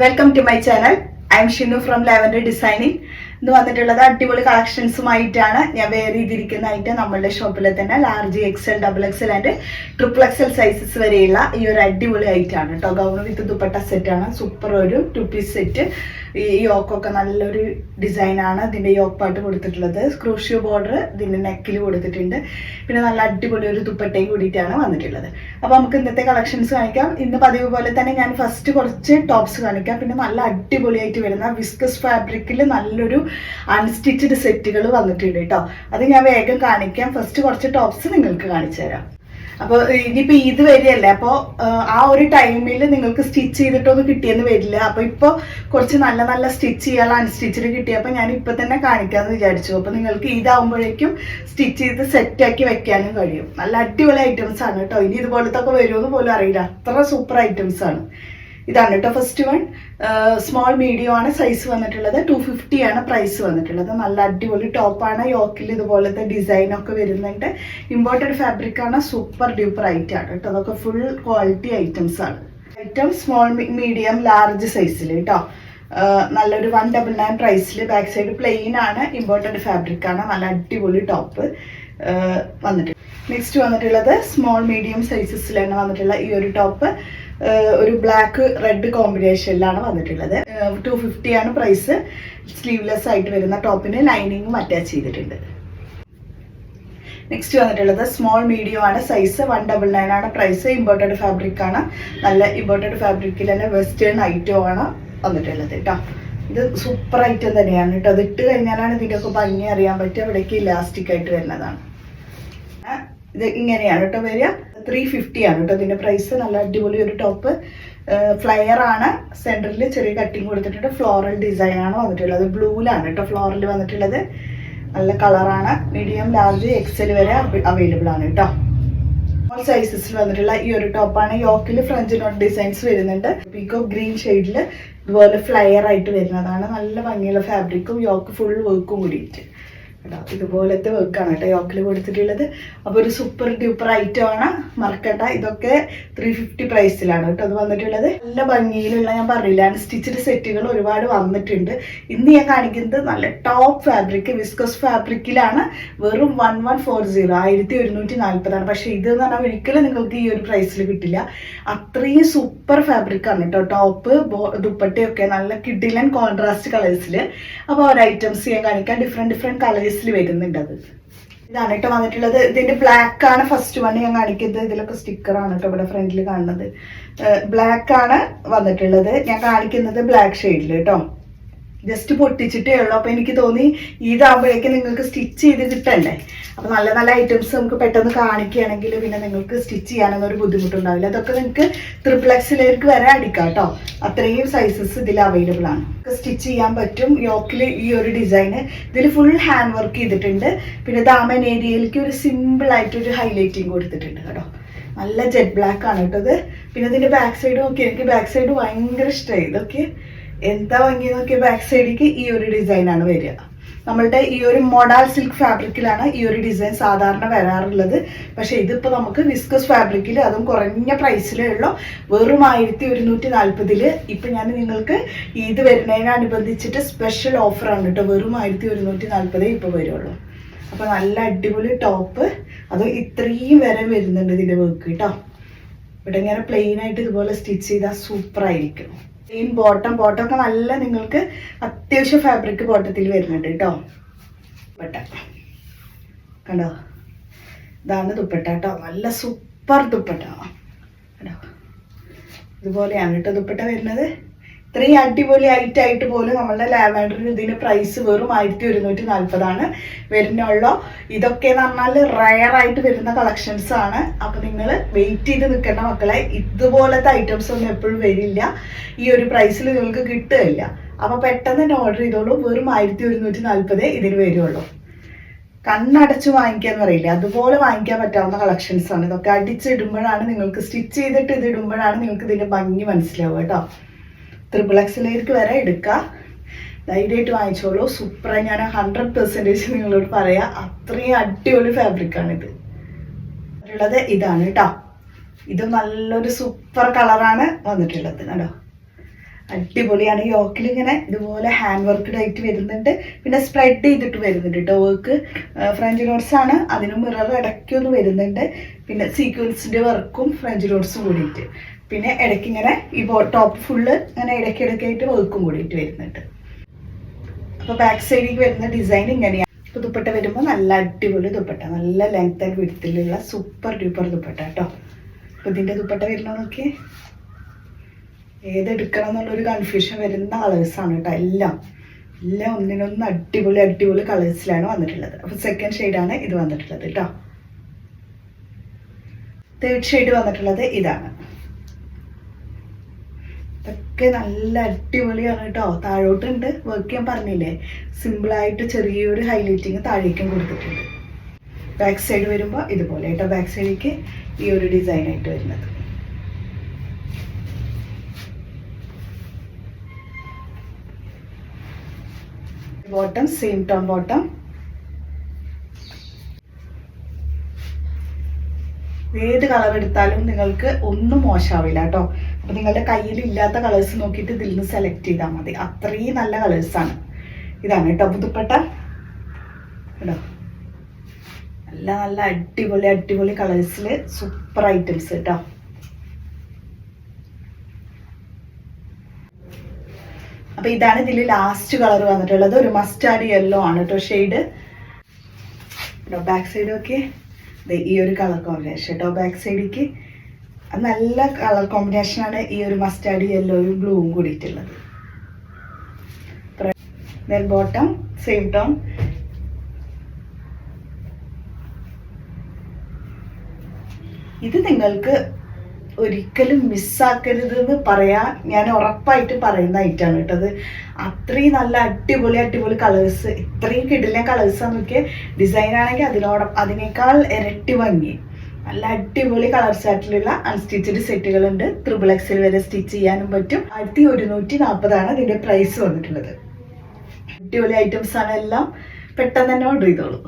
Welcome to my channel. I am Shinu from lavender designing. ഇന്ന് വന്നിട്ടുള്ളത് അടിപൊളി കളക്ഷൻസുമായിട്ടാണ്. ഞാൻ വെയർ ചെയ്തിരിക്കുന്നതായിട്ട് നമ്മളുടെ ഷോപ്പിൽ തന്നെ large XL, double XL and triple XL sizes വരെയുള്ള ഈ ഒരു അടിപൊളി ഐറ്റാണ് കേട്ടോ. ഗൗൺ വിത്ത് ദുപ്പട്ട സെറ്റാണ്. സൂപ്പർ ഒരു 2 പീസ് സെറ്റ്. ഈ യോക്കൊക്കെ നല്ലൊരു ഡിസൈനാണ്. ഇതിൻ്റെ യോക്ക് പാട്ട് കൊടുത്തിട്ടുള്ളത്. ക്രൂഷ്യോ ബോർഡർ ഇതിൻ്റെ നെക്കിൽ കൊടുത്തിട്ടുണ്ട്. പിന്നെ നല്ല അടിപൊളി ഒരു ദുപ്പട്ടയും കൂടിയിട്ടാണ് വന്നിട്ടുള്ളത്. അപ്പോൾ നമുക്ക് ഇന്നത്തെ കളക്ഷൻസ് കാണിക്കാം. ഇന്ന് പതിവ് പോലെ തന്നെ ഞാൻ ഫസ്റ്റ് കുറച്ച് ടോപ്സ് കാണിക്കാം. പിന്നെ നല്ല അടിപൊളിയായിട്ട് വരുന്ന വിസ്കസ് ഫാബ്രിക്കിൽ നല്ലൊരു അൺസ്റ്റിച്ചഡ് സെറ്റുകൾ വന്നിട്ടുണ്ട് കേട്ടോ. അത് ഞാൻ വേഗം കാണിക്കാം. ഫസ്റ്റ് കുറച്ച് ടോപ്സ് നിങ്ങൾക്ക് കാണിച്ചു തരാം. അപ്പോൾ ഇനിയിപ്പോൾ ഇത് വരികയല്ലേ, അപ്പോൾ ആ ഒരു ടൈമിൽ നിങ്ങൾക്ക് സ്റ്റിച്ച് ചെയ്തിട്ടൊന്നും കിട്ടിയെന്ന് വരില്ല. അപ്പോൾ ഇപ്പോൾ കുറച്ച് നല്ല നല്ല സ്റ്റിച്ച് ചെയ്യാനുള്ള അൺസ്റ്റിച്ചഡ് കിട്ടിയപ്പോൾ ഞാൻ ഇപ്പോൾ തന്നെ കാണിക്കാമെന്ന് വിചാരിച്ചു. അപ്പോൾ നിങ്ങൾക്ക് ഇതാവുമ്പോഴേക്കും സ്റ്റിച്ച് ചെയ്ത് സെറ്റാക്കി വെക്കാനും കഴിയും. നല്ല അടിപൊളി ഐറ്റംസ് ആണ് കേട്ടോ. ഇനി ഇതുപോലത്തെ ഒക്കെ വരുമെന്ന് പോലും അറിയില്ല, അത്ര സൂപ്പർ ഐറ്റംസ് ആണ്. ഇതാണ് കേട്ടോ ഫസ്റ്റ് വൺ. സ്മോൾ മീഡിയം ആണ് സൈസ് വന്നിട്ടുള്ളത്. 250 ആണ് പ്രൈസ് വന്നിട്ടുള്ളത്. നല്ല അടിപൊളി ടോപ്പാണ്. യോക്കിൽ ഇതുപോലത്തെ ഡിസൈനൊക്കെ വരുന്നുണ്ട്. ഇമ്പോർട്ടഡ് ഫാബ്രിക് ആണ്. സൂപ്പർ ഡ്യൂപ്പർ ഐറ്റം ആണ് കേട്ടോ. അതൊക്കെ ഫുൾ ക്വാളിറ്റി ഐറ്റംസ് ആണ്. ഐറ്റം സ്മോൾ മീഡിയം ലാർജ് സൈസിൽ കേട്ടോ. നല്ലൊരു 199 പ്രൈസിൽ. ബാക്ക് സൈഡ് പ്ലെയിൻ ആണ്. ഇമ്പോർട്ടഡ് ഫാബ്രിക് ആണ്. നല്ല അടിപൊളി ടോപ്പ് വന്നിട്ടുണ്ട്. നെക്സ്റ്റ് വന്നിട്ടുള്ളത് സ്മോൾ മീഡിയം സൈസസിലാണ് വന്നിട്ടുള്ള ഈ ഒരു ടോപ്പ്. ഒരു ബ്ലാക്ക് റെഡ് കോമ്പിനേഷനിലാണ് വന്നിട്ടുള്ളത്. 250 ആണ് പ്രൈസ്. സ്ലീവ്ലെസ് ആയിട്ട് വരുന്ന ടോപ്പിന് ലൈനിങ്ങും അറ്റാച്ച് ചെയ്തിട്ടുണ്ട്. നെക്സ്റ്റ് വന്നിട്ടുള്ളത് സ്മോൾ മീഡിയം ആണ് സൈസ്. 199 ആണ് പ്രൈസ്. ഇമ്പോർട്ടഡ് ഫാബ്രിക് ആണ്. നല്ല ഇമ്പോർട്ടഡ് ഫാബ്രിക്കിൽ തന്നെ വെസ്റ്റേൺ ഐറ്റം ആണ് വന്നിട്ടുള്ളത് കേട്ടോ. ഇത് സൂപ്പർ ഐറ്റം തന്നെയാണ് കേട്ടോ. അത് ഇട്ട് കഴിഞ്ഞാലാണ് ഇതിൻ്റെയൊക്കെ ഭംഗി അറിയാൻ പറ്റുക. അവിടേക്ക് ഇലാസ്റ്റിക് ആയിട്ട് വരുന്നതാണ്. ഇത് ഇങ്ങനെയാണ് കേട്ടോ വരിക. 350 ആണ് കേട്ടോ ഇതിൻ്റെ പ്രൈസ്. നല്ല അടിപൊളി ഒരു ടോപ്പ്. ഫ്ലയർ ആണ്. സെൻറ്ററിൽ ചെറിയ കട്ടിങ് കൊടുത്തിട്ടുണ്ട്. ഫ്ലോറൽ ഡിസൈൻ ആണ് വന്നിട്ടുള്ളത്. ബ്ലൂവിലാണ് കേട്ടോ ഫ്ലോറൽ വന്നിട്ടുള്ളത്. നല്ല കളറാണ്. മീഡിയം, ലാർജ്, എക്സൽ വരെ അവൈലബിൾ ആണ് കേട്ടോ. സ്മോൾ സൈസസിൽ വന്നിട്ടുള്ള ഈ ഒരു ടോപ്പാണ്. യോക്കിൽ ഫ്രഞ്ച് നോട്ട് ഡിസൈൻസ് വരുന്നുണ്ട്. പീക്കോ ഗ്രീൻ ഷെയ്ഡിൽ ഇതുപോലെ ഫ്ലയർ ആയിട്ട് വരുന്നതാണ്. നല്ല ഭംഗിയുള്ള ഫാബ്രിക്കും യോക്ക് ഫുൾ വർക്കും കൂടിയിട്ട് കേട്ടോ. ഇതുപോലത്തെ വർക്കാണ് കേട്ടോ യോക്കിൽ കൊടുത്തിട്ടുള്ളത്. അപ്പോൾ ഒരു സൂപ്പർ ഡ്യൂപ്പർ ഐറ്റം ആണ്. മറക്കട്ട. ഇതൊക്കെ 350 പ്രൈസിലാണ് കേട്ടോ അത് വന്നിട്ടുള്ളത്. നല്ല ഭംഗിയിലുള്ള, ഞാൻ പറയില്ല, സ്റ്റിച്ചഡ് സെറ്റുകൾ ഒരുപാട് വന്നിട്ടുണ്ട്. ഇന്ന് ഞാൻ കാണിക്കുന്നത് നല്ല ടോപ്പ് ഫാബ്രിക് വിസ്കസ് ഫാബ്രിക്കിലാണ്. വെറും 1140, 1140 ആണ്. പക്ഷേ ഇത് എന്ന് പറഞ്ഞാൽ ഒരിക്കലും നിങ്ങൾക്ക് ഈ ഒരു പ്രൈസിൽ കിട്ടില്ല. അത്രയും സൂപ്പർ ഫാബ്രിക് ആണ് കേട്ടോ. ടോപ്പ് ദുപ്പട്ടയൊക്കെ നല്ല കിഡിലൻ കോൺട്രാസ്റ്റ് കളേഴ്സിൽ. അപ്പോൾ ഒരു ഐറ്റംസ് ഞാൻ കാണിക്കാം. ഡിഫറെൻറ്റ് കളേഴ്സ് വരുന്നുണ്ട്. അത് ഇതാണ് കേട്ടോ വന്നിട്ടുള്ളത്. ഇതിന്റെ ബ്ലാക്ക് ആണ് ഫസ്റ്റ് വൺ ഞാൻ കാണിക്കുന്നത്. ഇതിലൊക്കെ സ്റ്റിക്കർ ആണ് കേട്ടോ ഇവിടെ ഫ്രണ്ടിൽ കാണുന്നത്. ബ്ലാക്ക് ആണ് വന്നിട്ടുള്ളത്. ഞാൻ കാണിക്കുന്നത് ബ്ലാക്ക് ഷെയ്ഡിൽ കേട്ടോ. ജസ്റ്റ് പൊട്ടിച്ചിട്ടേ ഉള്ളൂ. അപ്പോൾ എനിക്ക് തോന്നി ഇതാകുമ്പോഴേക്കും നിങ്ങൾക്ക് സ്റ്റിച്ച് ചെയ്ത് കിട്ടണ്ടേ. അപ്പോൾ നല്ല നല്ല ഐറ്റംസ് നമുക്ക് പെട്ടെന്ന് കാണിക്കുകയാണെങ്കിൽ പിന്നെ നിങ്ങൾക്ക് സ്റ്റിച്ച് ചെയ്യാനൊന്നും ഒരു ബുദ്ധിമുട്ടുണ്ടാവില്ല. അതൊക്കെ നിങ്ങൾക്ക് ട്രിപ്പിൾ എക്സിലേക്ക് വരെ അടിക്കാം കേട്ടോ. അത്രയും സൈസസ് ഇതിൽ അവൈലബിൾ ആണ്. സ്റ്റിച്ച് ചെയ്യാൻ പറ്റും. യോക്കിൽ ഈ ഒരു ഡിസൈന് ഇതിൽ ഫുൾ ഹാൻഡ് വർക്ക് ചെയ്തിട്ടുണ്ട്. പിന്നെ ദാമൻ ഏരിയയിലേക്ക് ഒരു സിമ്പിൾ ആയിട്ടൊരു ഹൈലൈറ്റിങ് കൊടുത്തിട്ടുണ്ട് കേട്ടോ. നല്ല ജെറ്റ് ബ്ലാക്ക് ആണ് കേട്ടോ ഇത്. പിന്നെ ഇതിൻ്റെ ബാക്ക് സൈഡ് നോക്കി. എനിക്ക് ബാക്ക് സൈഡ് ഭയങ്കര ഇഷ്ടമായി. ഇതൊക്കെ എന്താ ഭംഗി നോക്കിയ. ബാക്ക് സൈഡിലേക്ക് ഈ ഒരു ഡിസൈനാണ് വരിക. നമ്മളുടെ ഈ ഒരു മോഡൽ സിൽക്ക് ഫാബ്രിക്കിലാണ് ഈ ഒരു ഡിസൈൻ സാധാരണ വരാറുള്ളത്. പക്ഷേ ഇതിപ്പോൾ നമുക്ക് വിസ്കസ് ഫാബ്രിക്കിൽ, അതും കുറഞ്ഞ പ്രൈസിലേ ഉള്ളൂ. വെറും 1140. ഇപ്പം ഞാൻ നിങ്ങൾക്ക് ഇത് വരുന്നതിനനുബന്ധിച്ചിട്ട് സ്പെഷ്യൽ ഓഫറാണ് കേട്ടോ. വെറും 1140 ഇപ്പോൾ വരുള്ളൂ. അപ്പോൾ നല്ല അടിപൊളി ടോപ്പ്. അത് ഇത്രയും വരെ വരുന്നുണ്ട് ഇതിൻ്റെ വർക്ക് കേട്ടോ. ഇവിടെ ഇങ്ങനെ പ്ലെയിൻ ആയിട്ട് ഇതുപോലെ സ്റ്റിച്ച് ചെയ്താൽ സൂപ്പറായിരിക്കും. പ്ലെയിൻ ബോട്ടമൊക്കെ നല്ല നിങ്ങൾക്ക് അത്യാവശ്യം ഫാബ്രിക് ബോട്ടത്തിൽ വരുന്നുണ്ട് കേട്ടോ. ദുപ്പട്ട കണ്ടോ. ഇതാണ് ദുപ്പട്ട കേട്ടോ. നല്ല സൂപ്പർ ദുപ്പട്ട കേട്ടോ. ഇതുപോലെയാണ് കേട്ടോ ദുപ്പട്ട വരുന്നത്. ഇത്രയും അടിപൊളി ആയിട്ട് പോലും നമ്മളുടെ ലാവൻഡറിന് ഇതിന് പ്രൈസ് വെറും 1140 ആണ് വരുന്നുള്ളൂ. ഇതൊക്കെ എന്ന് പറഞ്ഞാൽ റയർ ആയിട്ട് വരുന്ന കളക്ഷൻസ് ആണ്. അപ്പോൾ നിങ്ങൾ വെയിറ്റ് ചെയ്ത് നിൽക്കേണ്ട മക്കളെ. ഇതുപോലത്തെ ഐറ്റംസ് ഒന്നും എപ്പോഴും വരില്ല. ഈ ഒരു പ്രൈസിൽ നിങ്ങൾക്ക് കിട്ടുകയില്ല. അപ്പോൾ പെട്ടെന്ന് തന്നെ ഓർഡർ ചെയ്തോളൂ. വെറും 1140 ഇതിന് വരുള്ളൂ. കണ്ണടച്ച് വാങ്ങിക്കാന്ന് പറയില്ല, അതുപോലെ വാങ്ങിക്കാൻ പറ്റാവുന്ന കളക്ഷൻസ് ആണ്. ഇതൊക്കെ അടിച്ചിടുമ്പോഴാണ് നിങ്ങൾക്ക്, സ്റ്റിച്ച് ചെയ്തിട്ട് ഇത് ഇടുമ്പോഴാണ് നിങ്ങൾക്ക് ഇതിൻ്റെ ഭംഗി മനസ്സിലാവുക കേട്ടോ. ട്രിപ്പിൾ എക്സിലേക്ക് വരെ എടുക്കുക. ധൈര്യമായിട്ട് വാങ്ങിച്ചോളൂ. സൂപ്പറായി ഞാൻ 100% നിങ്ങളോട് പറയാം. അത്രയും അടിപൊളി ഫാബ്രിക്കാണിത്. ഉള്ളത് ഇതാണ് കേട്ടോ. ഇത് നല്ലൊരു സൂപ്പർ കളറാണ് വന്നിട്ടുള്ളത് കേട്ടോ. അടിപൊളിയാണ്. യോക്കിൽ ഇങ്ങനെ ഇതുപോലെ ഹാൻഡ് വർക്ക്ഡ് ആയിട്ട് വരുന്നുണ്ട്, പിന്നെ സ്പ്രെഡ് ചെയ്തിട്ട് വരുന്നുണ്ട് കേട്ടോ വർക്ക്. ഫ്രഞ്ച് നോട്ട്സ് ആണ്, അതിന് മിറർ ഇടയ്ക്കൊന്ന് വരുന്നുണ്ട്, പിന്നെ സീക്വൻസിൻ്റെ വർക്കും ഫ്രഞ്ച് നോട്ട്സും കൂടിയിട്ട്, പിന്നെ ഇടയ്ക്ക് ഇങ്ങനെ ഈ ടോപ്പ് ഫുള്ള് ഇങ്ങനെ ഇടയ്ക്കിടയ്ക്കായിട്ട് വർക്കും കൂടിയിട്ട് വരുന്നുണ്ട്. അപ്പോൾ ബാക്ക് സൈഡിലേക്ക് വരുന്ന ഡിസൈൻ ഇങ്ങനെയാണ്. അപ്പോൾ ദുപ്പട്ട വരുമ്പോൾ നല്ല അടിപൊളി ദുപ്പട്ട, നല്ല ലെങ്ത് ആൻഡ് വിഡ്ത്തിലുള്ള സൂപ്പർ ഡ്യൂപ്പർ ദുപ്പട്ട കേട്ടോ. അപ്പോൾ ഇതിൻ്റെ ദുപ്പട്ട വരുന്ന നോക്കി, ഏതെടുക്കണം എന്നുള്ളൊരു കൺഫ്യൂഷൻ വരുന്ന കളേഴ്സാണ് കേട്ടോ. എല്ലാം ഒന്നിനൊന്ന് അടിപൊളി കളേഴ്സിലാണ് വന്നിട്ടുള്ളത്. അപ്പോൾ സെക്കൻഡ് ഷെയ്ഡാണ് ഇത് വന്നിട്ടുള്ളത് കേട്ടോ. തേർഡ് ഷെയ്ഡ് വന്നിട്ടുള്ളത് ഇതാണ്. ഇതൊക്കെ നല്ല അടിപൊളിയാണ് കേട്ടോ. താഴോട്ടുണ്ട് വർക്ക് ഞാൻ പറഞ്ഞില്ലേ, സിമ്പിളായിട്ട് ചെറിയൊരു ഹൈലൈറ്റിങ് താഴേക്കും കൊടുത്തിട്ടുണ്ട്. ബാക്ക് സൈഡ് വരുമ്പോൾ ഇതുപോലെ കേട്ടോ, ബാക്ക് സൈഡിലേക്ക് ഈ ഒരു ഡിസൈനായിട്ട് വരുന്നത്. Bottom same tone bottom. ഏത് കളർ എടുത്താലും നിങ്ങൾക്ക് ഒന്നും മോശമാവില്ല കേട്ടോ. അപ്പോൾ നിങ്ങളുടെ കയ്യിൽ ഇല്ലാത്ത കളേഴ്സ് നോക്കിയിട്ട് ഇതിൽ നിന്ന് സെലക്ട് ചെയ്താൽ മതി, അത്രയും നല്ല കളേഴ്സാണ്. ഇതാണ് കേട്ടോ ദുപ്പട്ട കേട്ടോ. നല്ല അടിപൊളി കളേഴ്സിൽ സൂപ്പർ ഐറ്റംസ് കേട്ടോ. അപ്പോൾ ഇതാണ് ഇതിൽ ലാസ്റ്റ് കളർ വന്നിട്ടുള്ളത്. ഒരു മസ്റ്റാർഡ് യെല്ലോ ആണ് കേട്ടോ ഷെയ്ഡ്. ബാക്ക് സൈഡ് ഒക്കെ ഈ ഒരു കളർ കോമ്പിനേഷൻ കേട്ടോ. ബാക്ക് സൈഡിലേക്ക് നല്ല കളർ കോമ്പിനേഷനാണ് ഈ ഒരു മസ്റ്റാർഡ് യെല്ലോയും ബ്ലൂവും കൂടിയിട്ടുള്ളത്. Bottom same tone. ഇത് നിങ്ങൾക്ക് ഒരിക്കലും മിസ്സാക്കരുതെന്ന് പറയാൻ ഞാൻ ഉറപ്പായിട്ട് പറയുന്ന ഐറ്റാണ് കേട്ടത്. അത്രയും നല്ല അടിപൊളി കളേഴ്സ്, ഇത്രയും കിടിലൻ കളേഴ്സാന്ന് നോക്കിയ ഡിസൈൻ ആണെങ്കിൽ അതിനേക്കാൾ ഇരട്ടി ഭംഗി. നല്ല അടിപൊളി കളർ ചാർട്ടിലുള്ള അൺസ്റ്റിച്ചഡ് സെറ്റുകളുണ്ട്. XXL വരെ സ്റ്റിച്ച് ചെയ്യാനും പറ്റും. 1140 ഇതിന്റെ പ്രൈസ് വന്നിട്ടുള്ളത്. അടിപൊളി ഐറ്റംസ് ആണ് എല്ലാം. പെട്ടെന്ന് തന്നെ ഓർഡർ ചെയ്തോളൂ.